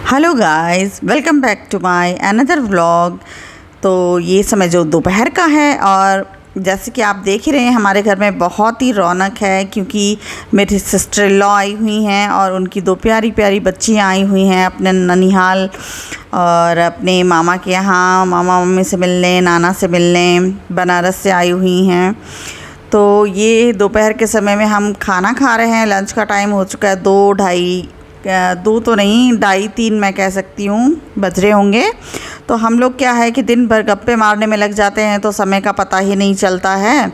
Hello guys, welcome back to my another vlog. तो ये समय जो दोपहर का है और जैसे कि आप देख ही रहे हैं हमारे घर में बहुत ही रौनक है, क्योंकि मेरी सिस्टर लॉ आई हुई हैं और उनकी दो प्यारी प्यारी बच्चियाँ आई हुई हैं अपने ननिहाल और अपने मामा के यहाँ मामा मम्मी से मिलने, नाना से मिलने बनारस से आई हुई हैं। तो ये दोपहर के समय में हम खाना खा रहे हैं। लंच का टाइम हो चुका है, 2 तो नहीं 2:30-3 मैं कह सकती हूँ बज रहे होंगे। तो हम लोग क्या है कि दिन भर गप्पे मारने में लग जाते हैं तो समय का पता ही नहीं चलता है,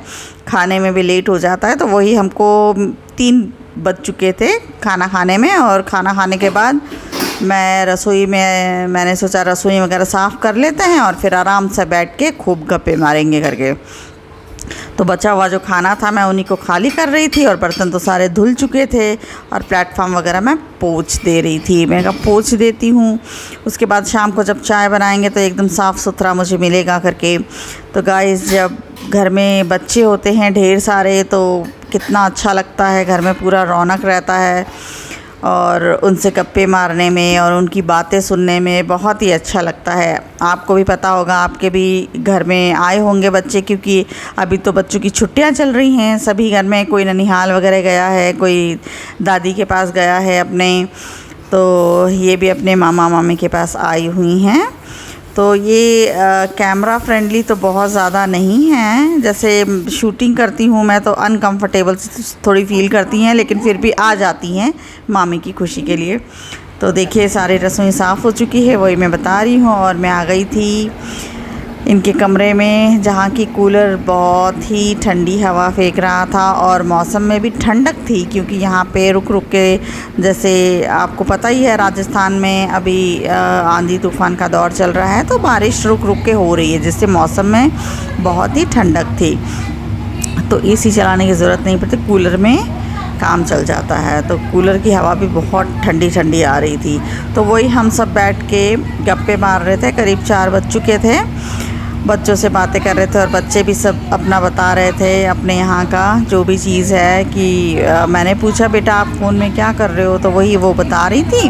खाने में भी लेट हो जाता है। तो वही हमको 3 बज चुके थे खाना खाने में, और खाना खाने के बाद मैंने सोचा रसोई वगैरह साफ़ कर लेते हैं और फिर आराम से बैठ के खूब गप्पे मारेंगे करके। तो बचा हुआ जो खाना था मैं उन्हीं को खाली कर रही थी, और बर्तन तो सारे धुल चुके थे और प्लेटफॉर्म वगैरह मैं पोंछ दे रही थी। मैं कहा पोंछ देती हूँ, उसके बाद शाम को जब चाय बनाएंगे तो एकदम साफ़ सुथरा मुझे मिलेगा करके। तो गाइस, जब घर में बच्चे होते हैं ढेर सारे तो कितना अच्छा लगता है, घर में पूरा रौनक रहता है और उनसे गप्पे मारने में और उनकी बातें सुनने में बहुत ही अच्छा लगता है। आपको भी पता होगा, आपके भी घर में आए होंगे बच्चे, क्योंकि अभी तो बच्चों की छुट्टियां चल रही हैं सभी घर में। कोई ननिहाल वगैरह गया है, कोई दादी के पास गया है अपने, तो ये भी अपने मामा मामी के पास आई हुई हैं। तो ये कैमरा फ्रेंडली तो बहुत ज़्यादा नहीं है, जैसे शूटिंग करती हूँ मैं तो अनकंफर्टेबल थोड़ी फील करती हैं, लेकिन फिर भी आ जाती हैं मामी की खुशी के लिए। तो देखिए सारी रसोई साफ़ हो चुकी है, वही मैं बता रही हूँ। और मैं आ गई थी इनके कमरे में, जहाँ की कूलर बहुत ही ठंडी हवा फेंक रहा था और मौसम में भी ठंडक थी, क्योंकि यहाँ पे रुक रुक के, जैसे आपको पता ही है राजस्थान में अभी आंधी तूफ़ान का दौर चल रहा है, तो बारिश रुक रुक के हो रही है, जिससे मौसम में बहुत ही ठंडक थी। तो एसी चलाने की ज़रूरत नहीं पड़ती, कूलर में काम चल जाता है। तो कूलर की हवा भी बहुत ठंडी ठंडी आ रही थी। तो वही हम सब बैठ के गप्पे मार रहे थे। करीब 4 बज चुके थे, बच्चों से बातें कर रहे थे और बच्चे भी सब अपना बता रहे थे अपने यहाँ का जो भी चीज़ है। कि मैंने पूछा बेटा आप फ़ोन में क्या कर रहे हो, तो वही वो बता रही थी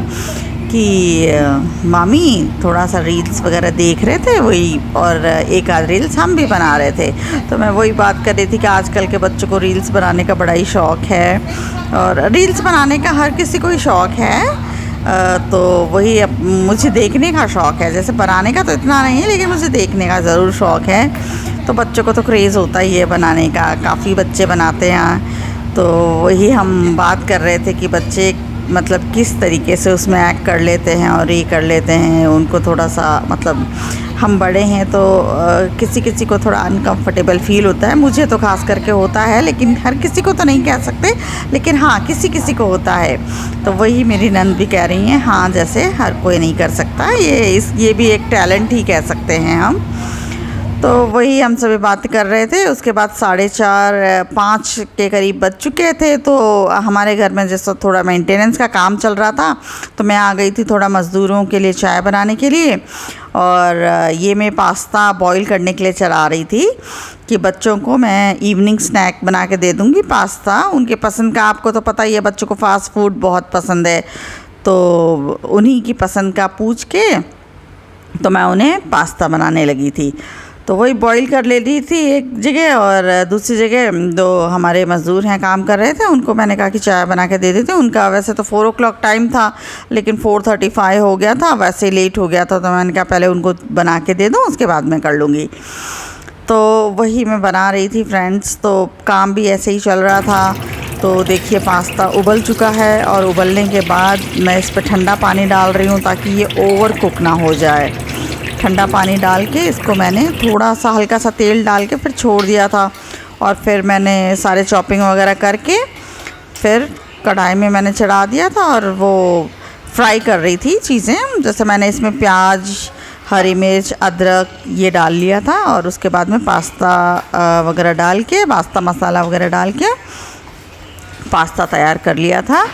कि मामी थोड़ा सा रील्स वगैरह देख रहे थे वही, और एक आध रील्स हम भी बना रहे थे। तो मैं वही बात कर रही थी कि आजकल के बच्चों को रील्स बनाने का बड़ा ही शौक़ है, और रील्स बनाने का हर किसी को ही शौक़ है। तो वही अब मुझे देखने का शौक़ है, जैसे बनाने का तो इतना नहीं है, लेकिन मुझे देखने का ज़रूर शौक़ है। तो बच्चों को तो क्रेज़ होता ही है बनाने का, काफ़ी बच्चे बनाते हैं। तो वही हम बात कर रहे थे कि बच्चे मतलब किस तरीके से उसमें एक्ट कर लेते हैं और ये कर लेते हैं। उनको थोड़ा सा मतलब हम बड़े हैं तो किसी किसी को थोड़ा अनकंफर्टेबल फ़ील होता है, मुझे तो ख़ास करके होता है, लेकिन हर किसी को तो नहीं कह सकते, लेकिन हाँ किसी किसी को होता है। तो वही मेरी नंद भी कह रही हैं, हाँ जैसे हर कोई नहीं कर सकता, ये भी एक टैलेंट ही कह सकते हैं हम। तो वही हम सभी बात कर रहे थे। उसके बाद 4:30-5 के करीब बज चुके थे। तो हमारे घर में जैसा थोड़ा मेंटेनेंस का काम चल रहा था, तो मैं आ गई थी थोड़ा मज़दूरों के लिए चाय बनाने के लिए, और ये मैं पास्ता बॉईल करने के लिए चला रही थी कि बच्चों को मैं इवनिंग स्नैक बना के दे दूँगी पास्ता, उनके पसंद का। आपको तो पता ही है बच्चों को फ़ास्ट फूड बहुत पसंद है, तो उन्हीं की पसंद का पूछ के तो मैं उन्हें पास्ता बनाने लगी थी। तो वही बॉईल कर ले रही थी एक जगह, और दूसरी जगह जो हमारे मज़दूर हैं काम कर रहे थे उनको मैंने कहा कि चाय बना के दे देते। उनका वैसे तो 4 o'clock टाइम था, लेकिन 4:35 हो गया था, वैसे ही लेट हो गया था, तो मैंने कहा पहले उनको बना के दे दूँ, उसके बाद मैं कर लूँगी। तो वही मैं बना रही थी फ्रेंड्स, तो काम भी ऐसे ही चल रहा था। तो देखिए पास्ता उबल चुका है, और उबलने के बाद मैं इस पर ठंडा पानी डाल रही हूँ ताकि ये ओवर कुक ना हो जाए। ठंडा पानी डाल के इसको मैंने थोड़ा सा हल्का सा तेल डाल के फिर छोड़ दिया था, और फिर मैंने सारे चॉपिंग वगैरह करके फिर कढ़ाई में मैंने चढ़ा दिया था, और वो फ्राई कर रही थी चीज़ें। जैसे मैंने इसमें प्याज, हरी मिर्च, अदरक ये डाल लिया था, और उसके बाद में पास्ता वगैरह डाल के, पास्ता मसाला वगैरह डाल के पास्ता तैयार कर लिया था,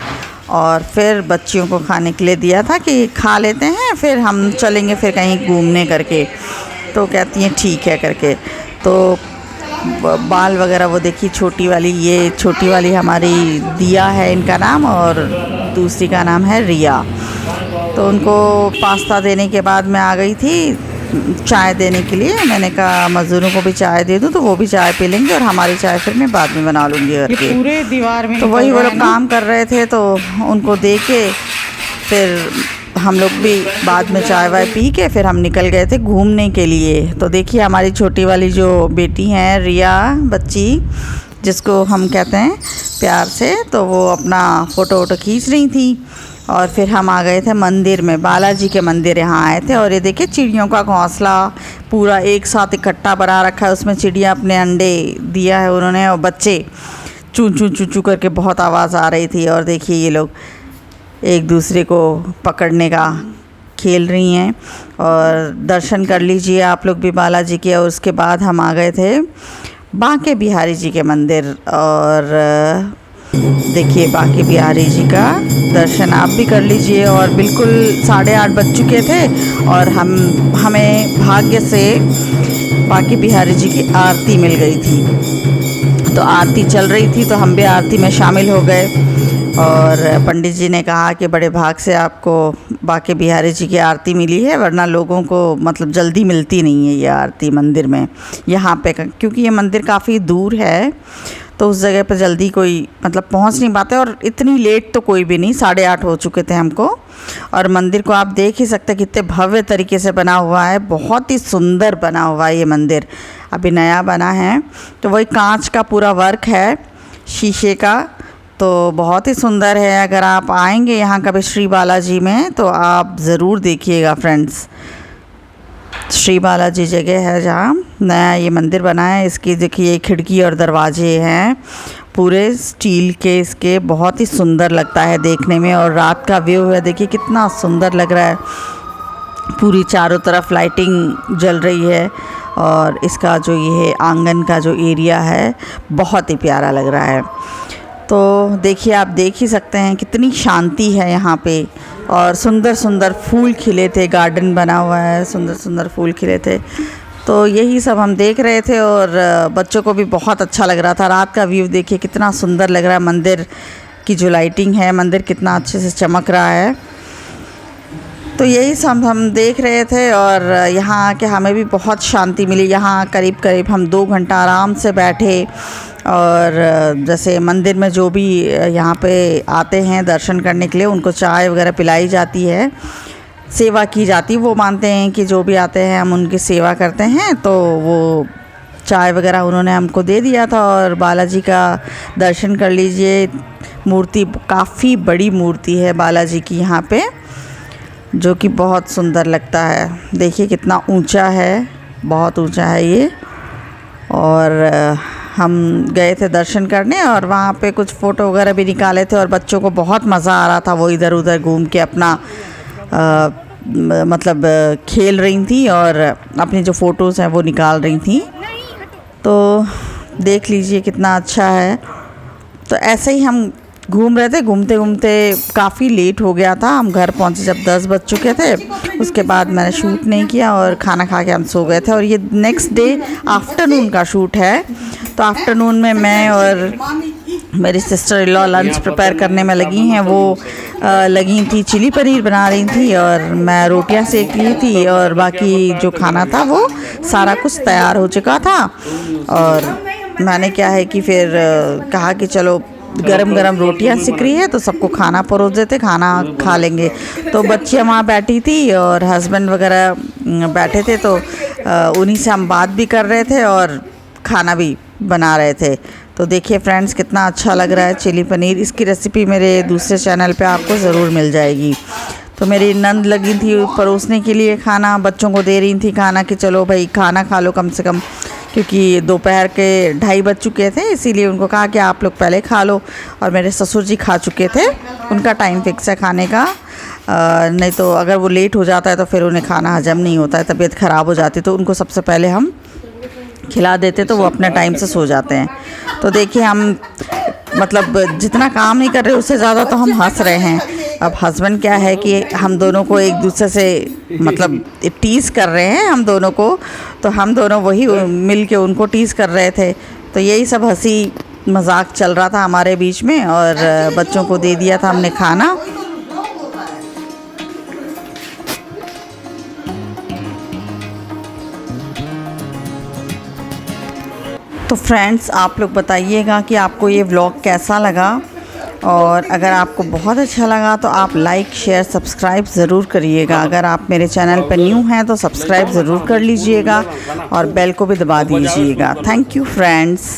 और फिर बच्चियों को खाने के लिए दिया था कि खा लेते हैं, फिर हम चलेंगे फिर कहीं घूमने करके। तो कहती हैं ठीक है करके। तो बाल वगैरह वो देखिए छोटी वाली, ये छोटी वाली हमारी दिया है इनका नाम, और दूसरी का नाम है रिया। तो उनको पास्ता देने के बाद मैं आ गई थी चाय देने के लिए। मैंने कहा मज़दूरों को भी चाय दे दूँ तो वो भी चाय पी लेंगे और हमारी चाय फिर मैं बाद में बना लूँगी घर के। पूरे दीवार में तो वही वो लोग काम कर रहे थे तो उनको दे के फिर हम लोग भी बाद में चाय वाय पी के फिर हम निकल गए थे घूमने के लिए। तो देखिए हमारी छोटी वाली जो बेटी हैं रिया बच्ची, जिसको हम कहते हैं प्यार से, तो वो अपना फ़ोटो वोटो खींच रही थी। और फिर हम आ गए थे मंदिर में, बालाजी के मंदिर यहाँ आए थे। और ये देखिए चिड़ियों का घोंसला पूरा एक साथ इकट्ठा बना रखा है, उसमें चिड़िया अपने अंडे दिया है उन्होंने और बच्चे चूं चूं चूं चूं करके बहुत आवाज़ आ रही थी। और देखिए ये लोग एक दूसरे को पकड़ने का खेल रही हैं। और दर्शन कर लीजिए आप लोग भी बालाजी के। और उसके बाद हम आ गए थे बांके बिहारी जी के मंदिर। और देखिए बांके बिहारी जी का दर्शन आप भी कर लीजिए। और बिल्कुल 8:30 बज चुके थे और हमें भाग्य से बांके बिहारी जी की आरती मिल गई थी। तो आरती चल रही थी तो हम भी आरती में शामिल हो गए। और पंडित जी ने कहा कि बड़े भाग से आपको बांके बिहारी जी की आरती मिली है, वरना लोगों को मतलब जल्दी मिलती नहीं है ये आरती मंदिर में यहाँ पे, क्योंकि ये मंदिर काफ़ी दूर है तो उस जगह पे जल्दी कोई मतलब पहुँच नहीं पाते। और इतनी लेट तो कोई भी नहीं, 8:30 हो चुके थे हमको। और मंदिर को आप देख ही सकते हैं कितने भव्य तरीके से बना हुआ है, बहुत ही सुंदर बना हुआ है ये मंदिर, अभी नया बना है। तो वही कांच का पूरा वर्क है, शीशे का, तो बहुत ही सुंदर है। अगर आप आएंगे यहाँ कभी श्री बालाजी में तो आप ज़रूर देखिएगा फ्रेंड्स। श्री बालाजी जगह है जहाँ नया ये मंदिर बना है। इसकी देखिए खिड़की और दरवाजे हैं पूरे स्टील के, इसके बहुत ही सुंदर लगता है देखने में। और रात का व्यू है, देखिए कितना सुंदर लग रहा है, पूरी चारों तरफ लाइटिंग जल रही है। और इसका जो ये आंगन का जो एरिया है बहुत ही प्यारा लग रहा है। तो देखिए आप देख ही सकते हैं कितनी शांति है यहाँ पे। और सुंदर सुंदर फूल खिले थे, गार्डन बना हुआ है, सुंदर सुंदर फूल खिले थे। तो यही सब हम देख रहे थे और बच्चों को भी बहुत अच्छा लग रहा था। रात का व्यू देखिए कितना सुंदर लग रहा है, मंदिर की जो लाइटिंग है, मंदिर कितना अच्छे से चमक रहा है। तो यही सब हम देख रहे थे और यहाँ आके हमें भी बहुत शांति मिली। यहाँ करीब करीब हम 2 घंटा आराम से बैठे। और जैसे मंदिर में जो भी यहाँ पे आते हैं दर्शन करने के लिए उनको चाय वगैरह पिलाई जाती है, सेवा की जाती है। वो मानते हैं कि जो भी आते हैं हम उनकी सेवा करते हैं, तो वो चाय वगैरह उन्होंने हमको दे दिया था। और बालाजी का दर्शन कर लीजिए, मूर्ति काफ़ी बड़ी मूर्ति है बालाजी की यहाँ पे, जो कि बहुत सुंदर लगता है। देखिए कितना ऊंचा है, बहुत ऊंचा है ये। और हम गए थे दर्शन करने और वहाँ पे कुछ फ़ोटो वगैरह भी निकाले थे। और बच्चों को बहुत मज़ा आ रहा था, वो इधर उधर घूम के अपना मतलब खेल रही थी और अपनी जो फ़ोटोज़ हैं वो निकाल रही थी। तो देख लीजिए कितना अच्छा है। तो ऐसे ही हम घूम रहे थे, घूमते घूमते काफ़ी लेट हो गया था। हम घर पहुँचे जब 10 बज चुके थे। उसके बाद मैंने शूट नहीं किया और खाना खा के हम सो गए थे। और ये नेक्स्ट डे आफ्टरनून का शूट है। तो आफ्टरनून में मैं और मेरी sister in law lunch prepare करने में लगी हैं। वो लगी थी चिली पनीर बना रही थी और मैं रोटियां सेक रही थी। और बाकी जो खाना था वो सारा कुछ तैयार हो चुका था। और मैंने क्या है कि फिर कहा कि चलो गरम गरम रोटियां सिक रही है तो सबको खाना परोस देते, खाना खा लेंगे। तो बच्चियाँ वहाँ बैठी थी और हस्बैंड वगैरह बैठे थे, तो उन्हीं से हम बात भी कर रहे थे और खाना भी बना रहे थे। तो देखिए फ्रेंड्स कितना अच्छा लग रहा है चिली पनीर। इसकी रेसिपी मेरे दूसरे चैनल पे आपको ज़रूर मिल जाएगी। तो मेरी नंद लगी थी परोसने के लिए खाना, बच्चों को दे रही थी खाना कि चलो भाई खाना खा लो कम से कम, क्योंकि दोपहर के 2:30 बज चुके थे। इसीलिए उनको कहा कि आप लोग पहले खा लो। और मेरे ससुर जी खा चुके थे, उनका टाइम फिक्स है खाने का। नहीं तो अगर वो लेट हो जाता है तो फिर उन्हें खाना हजम नहीं होता है, तबीयत ख़राब हो जाती। तो उनको सबसे पहले हम खिला देते तो वो अपने टाइम से सो जाते हैं। तो देखिए हम मतलब जितना काम नहीं कर रहे उससे ज़्यादा तो हम हंस रहे हैं। अब हस्बैंड क्या है कि हम दोनों को एक दूसरे से मतलब टीज़ कर रहे हैं हम दोनों को, तो हम दोनों वही मिल के उनको टीज़ कर रहे थे। तो यही सब हंसी मजाक चल रहा था हमारे बीच में। और बच्चों को दे दिया था हमने खाना। तो फ्रेंड्स, आप लोग बताइएगा कि आपको ये व्लॉग कैसा लगा, और अगर आपको बहुत अच्छा लगा तो आप लाइक शेयर सब्सक्राइब ज़रूर करिएगा। अगर आप मेरे चैनल पर न्यू हैं तो सब्सक्राइब ज़रूर कर लीजिएगा और बेल को भी दबा दीजिएगा। Thank you friends.